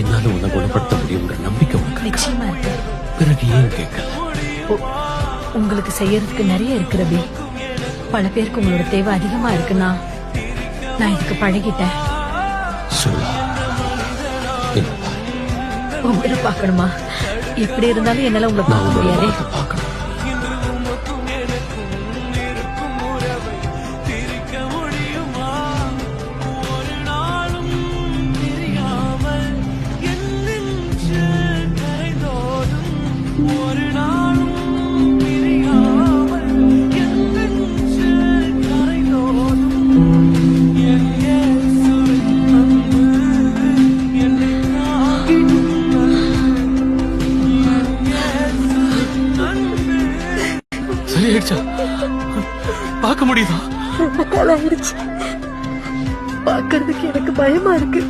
என்னால உன்னை குணப்படுத்த முடியுங்கிற நம்பிக்கை உனக்கு நிச்சயமா இருக்கு. பிறகு ஏன் கேட்கல? உங்களுக்கு செய்யறதுக்கு நிறைய இருக்கு ரவி. பல பேருக்கு உங்களோட தேவை அதிகமா இருக்குன்னா நான் இதுக்கு பழகிட்டேன். சொல்லா உங்களை பாக்கணுமா? எப்படி இருந்தாலும் என்னால உங்களை பார்க்க முடியாது. பார்க்கணும். சரியாயிடுச்சா? பார்க்க முடியுதா? பார்க்கறதுக்கு எனக்கு பயமா இருக்கு.